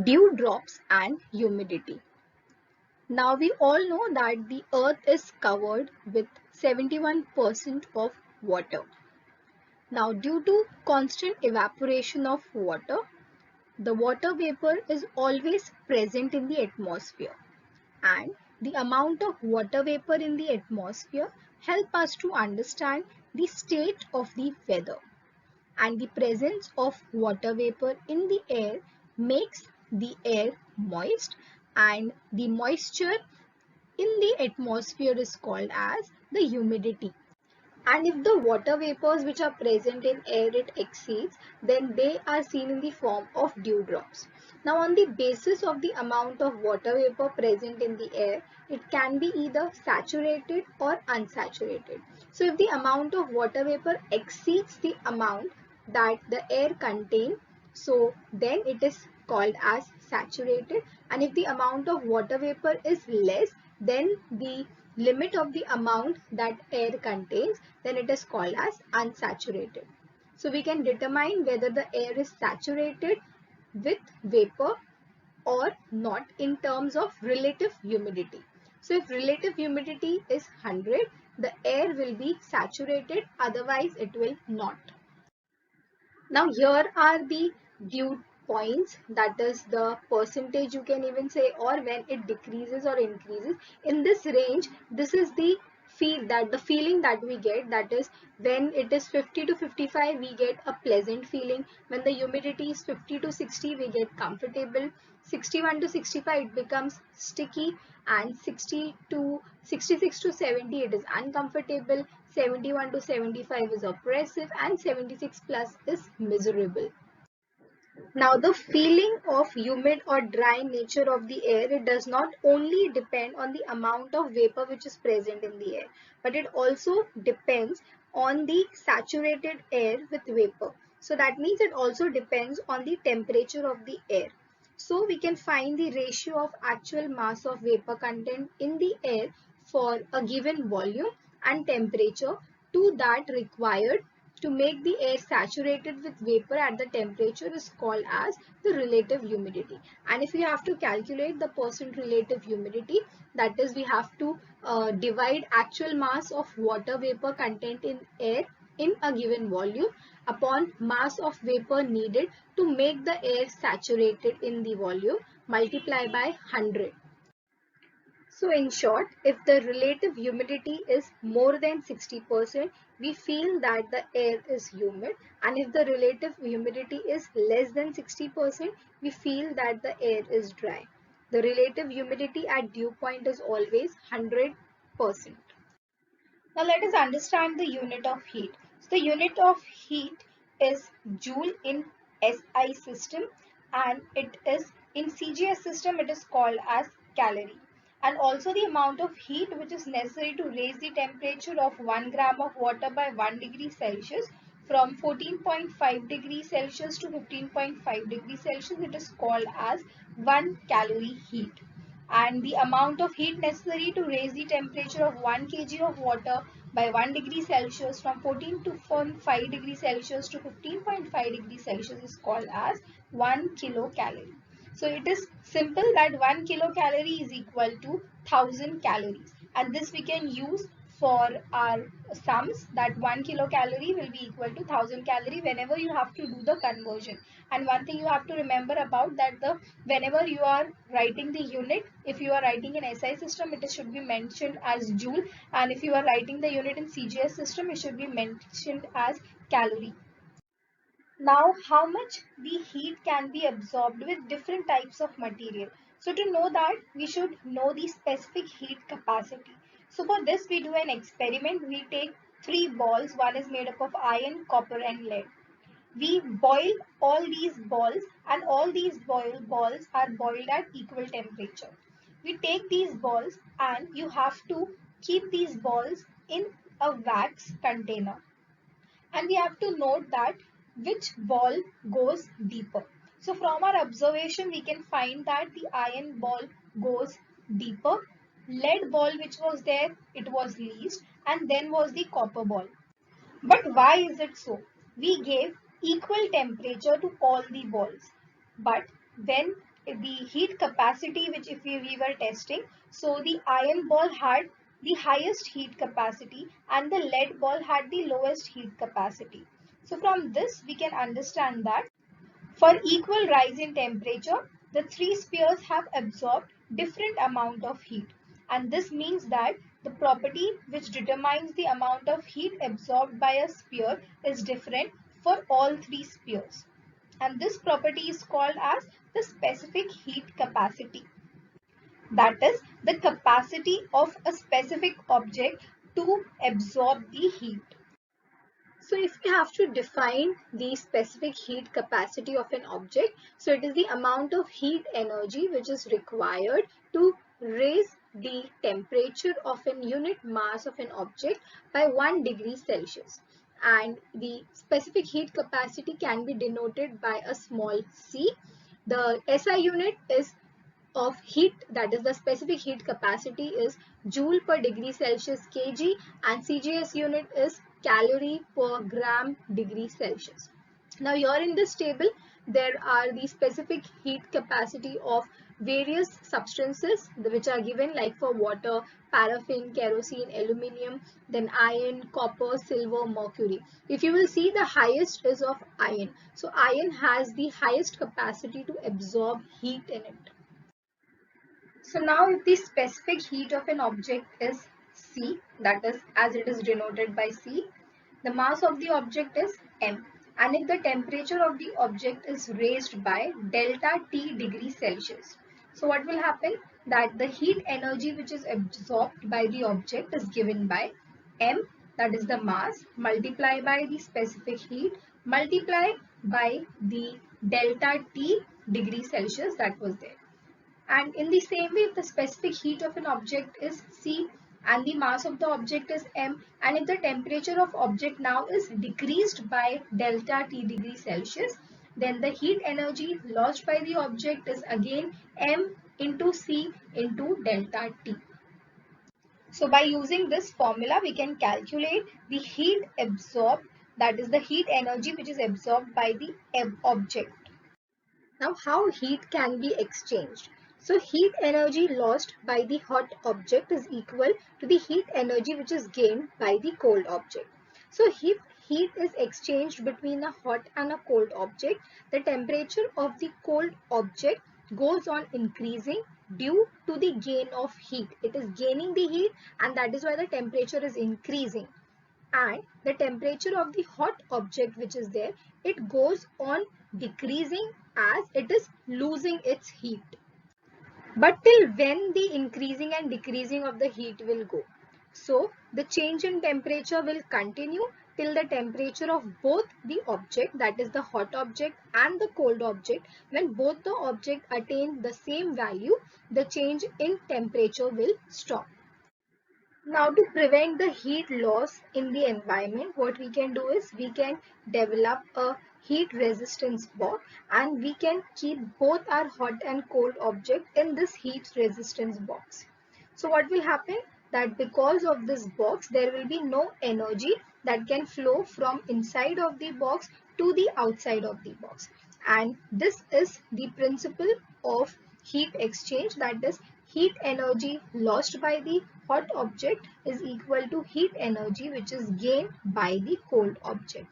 Dewdrops and humidity. Now we all know that the earth is covered with 71% of water. Now due to constant evaporation of water, the water vapor is always present in the atmosphere, and the amount of water vapor in the atmosphere help us to understand the state of the weather, and the presence of water vapor in the air makes the air moist, and the moisture in the atmosphere is called as the humidity. And if the water vapors which are present in air it exceeds, then they are seen in the form of dewdrops. Now on the basis of the amount of water vapor present in the air, it can be either saturated or unsaturated. So if the amount of water vapor exceeds the amount that the air contains, so then it is called as saturated, and if the amount of water vapor is less than the limit of the amount that air contains, then it is called as unsaturated. So we can determine whether the air is saturated with vapor or not in terms of relative humidity. So if relative humidity is 100, the air will be saturated, otherwise it will not. Now here are the dew points, that is the percentage you can even say, or when it decreases or increases. In this range, this is the feeling that we get, that is when it is 50 to 55 we get a pleasant feeling, when the humidity is 50 to 60 we get comfortable, 61 to 65 it becomes sticky, and 60 to 66 to 70 it is uncomfortable, 71 to 75 is oppressive, and 76 plus is miserable. Now the feeling of humid or dry nature of the air, it does not only depend on the amount of vapor which is present in the air, but it also depends on the saturated air with vapor. So that means it also depends on the temperature of the air. So we can find the ratio of actual mass of vapor content in the air for a given volume and temperature to that required to make the air saturated with vapor at the temperature is called as the relative humidity. And if we have to calculate the percent relative humidity, that is we have to divide actual mass of water vapor content in air in a given volume upon mass of vapor needed to make the air saturated in the volume, multiply by 100. So in short, if the relative humidity is more than 60%, we feel that the air is humid, and if the relative humidity is less than 60%, we feel that the air is dry. The relative humidity at dew point is always 100%. Now let us understand the unit of heat. So the unit of heat is joule in SI system, and it is in CGS system it is called as calorie. And also the amount of heat which is necessary to raise the temperature of 1 gram of water by 1 degree Celsius from 14.5 degrees Celsius to 15.5 degrees Celsius, it is called as 1 calorie heat. And the amount of heat necessary to raise the temperature of 1 kg of water by 1 degree Celsius from 14.5 degrees Celsius to 15.5 degrees Celsius is called as 1 kilocalorie. So it is simple that 1 kilocalorie is equal to 1000 calories, and this we can use for our sums, that 1 kilocalorie will be equal to 1000 calorie whenever you have to do the conversion. And one thing you have to remember about that, the whenever you are writing the unit, if you are writing in SI system it should be mentioned as joule, and if you are writing the unit in CGS system it should be mentioned as calorie. Now, how much the heat can be absorbed with different types of material. So to know that, we should know the specific heat capacity. So for this, we do an experiment. We take three balls. One is made up of iron, copper and lead. We boil all these balls, and all these balls are boiled at equal temperature. We take these balls and you have to keep these balls in a wax container, and we have to note that which ball goes deeper. So from our observation we can find that the iron ball goes deeper, lead ball which was there it was least, and then was the copper ball. But why is it so? We gave equal temperature to all the balls, but when the heat capacity, which if we were testing, so the iron ball had the highest heat capacity and the lead ball had the lowest heat capacity. So from this we can understand that for equal rise in temperature, the three spheres have absorbed different amount of heat, and this means that the property which determines the amount of heat absorbed by a sphere is different for all three spheres. And this property is called as the specific heat capacity. That is the capacity of a specific object to absorb the heat. So if we have to define the specific heat capacity of an object, so it is the amount of heat energy which is required to raise the temperature of an unit mass of an object by 1 degree Celsius. And the specific heat capacity can be denoted by a small c. The SI unit is of heat, that is the specific heat capacity, is joule per degree Celsius kg, and CGS unit is calorie per gram degree Celsius. Now here in this table there are the specific heat capacity of various substances which are given, like for water, paraffin, kerosene, aluminium, then iron, copper, silver, mercury. If you will see, the highest is of iron. So iron has the highest capacity to absorb heat in it. So now if the specific heat of an object is C, that is as it is denoted by C, the mass of the object is M. And if the temperature of the object is raised by delta T degree Celsius. So what will happen? That the heat energy which is absorbed by the object is given by M, that is the mass, multiply by the specific heat, multiply by the delta T degree Celsius that was there. And in the same way, if the specific heat of an object is C and the mass of the object is M, and if the temperature of object now is decreased by delta T degree Celsius, then the heat energy lost by the object is again M into C into delta T. So by using this formula, we can calculate the heat absorbed, that is the heat energy which is absorbed by the object. Now, how heat can be exchanged? So, heat energy lost by the hot object is equal to the heat energy which is gained by the cold object. So, if heat is exchanged between a hot and a cold object, the temperature of the cold object goes on increasing due to the gain of heat. It is gaining the heat, and that is why the temperature is increasing. And the temperature of the hot object which is there, it goes on decreasing as it is losing its heat. But till when the increasing and decreasing of the heat will go? So the change in temperature will continue till the temperature of both the object, that is the hot object and the cold object, when both the object attain the same value, the change in temperature will stop. Now, to prevent the heat loss in the environment, what we can do is we can develop a heat resistance box, and we can keep both our hot and cold object in this heat resistance box. So what will happen? That because of this box, there will be no energy that can flow from inside of the box to the outside of the box. And this is the principle of heat exchange, that is heat energy lost by the hot object is equal to heat energy which is gained by the cold object.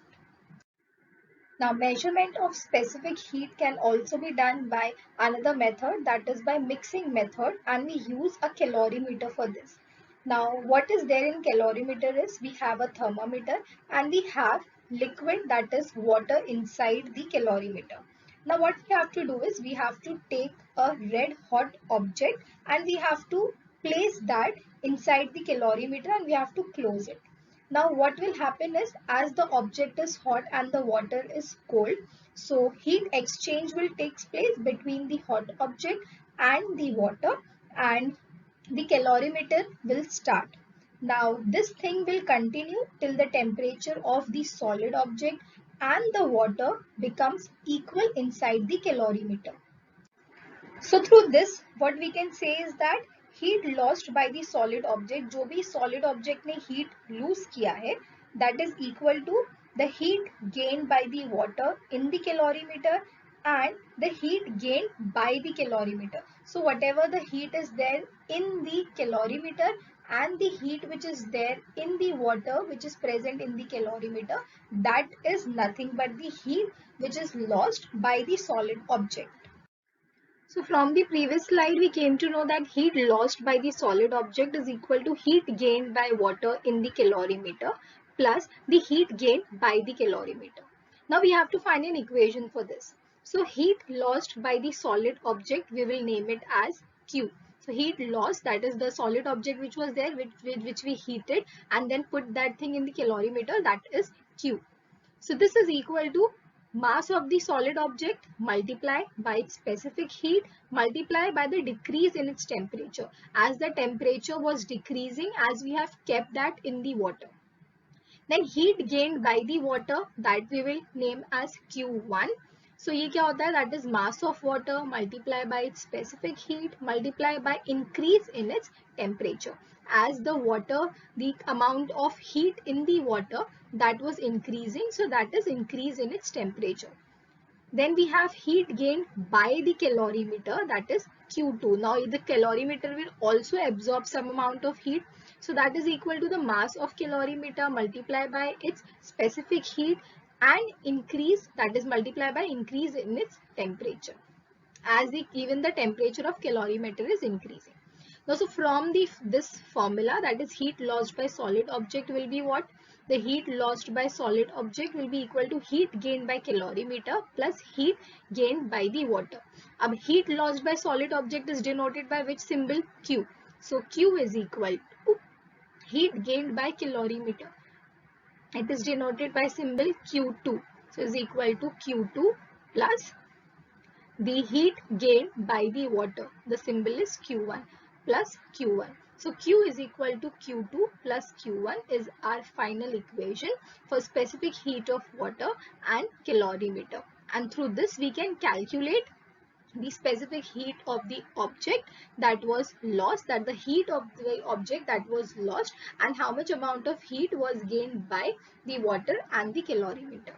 Now, measurement of specific heat can also be done by another method, that is by mixing method, and we use a calorimeter for this. Now, what is there in calorimeter is we have a thermometer and we have liquid, that is water, inside the calorimeter. Now, what we have to do is we have to take a red hot object and we have to place that inside the calorimeter and we have to close it. Now what will happen is, as the object is hot and the water is cold, so heat exchange will take place between the hot object and the water, and the calorimeter will start. Now this thing will continue till the temperature of the solid object and the water becomes equal inside the calorimeter. So through this, what we can say is that heat lost by the solid object, जो भी solid object ने heat lose किया है, that is equal to the heat gained by the water in the calorimeter and the heat gained by the calorimeter. So whatever the heat is there in the calorimeter and the heat which is there in the water which is present in the calorimeter, that is nothing but the heat which is lost by the solid object. So from the previous slide, we came to know that heat lost by the solid object is equal to heat gained by water in the calorimeter plus the heat gained by the calorimeter. Now we have to find an equation for this. So heat lost by the solid object, we will name it as Q. So heat loss, that is the solid object which was there, which we heated and then put that thing in the calorimeter, that is Q. So this is equal to mass of the solid object multiply by its specific heat multiply by the decrease in its temperature, as the temperature was decreasing as we have kept that in the water. Then heat gained by the water, that we will name as Q1. So ये क्या होता है, that is mass of water multiply by its specific heat multiply by increase in its temperature. As the water, the amount of heat in the water, that was increasing, so that is increase in its temperature. Then we have heat gained by the calorimeter, that is Q2. Now the calorimeter will also absorb some amount of heat. So that is equal to the mass of calorimeter multiplied by its specific heat and increase, that is multiplied by increase in its temperature. As even the temperature of calorimeter is increasing. Now, so from this formula, that is heat lost by solid object will be what? The heat lost by solid object will be equal to heat gained by calorimeter plus heat gained by the water. Ab heat lost by solid object is denoted by which symbol? Q. So Q is equal to heat gained by calorimeter. It is denoted by symbol Q2. So is equal to Q2 plus the heat gained by the water. The symbol is Q1 plus Q1. So Q is equal to Q2 plus Q1 is our final equation for specific heat of water and calorimeter. And through this we can calculate the specific heat of the object that was lost, that the heat of the object that was lost, and how much amount of heat was gained by the water and the calorimeter.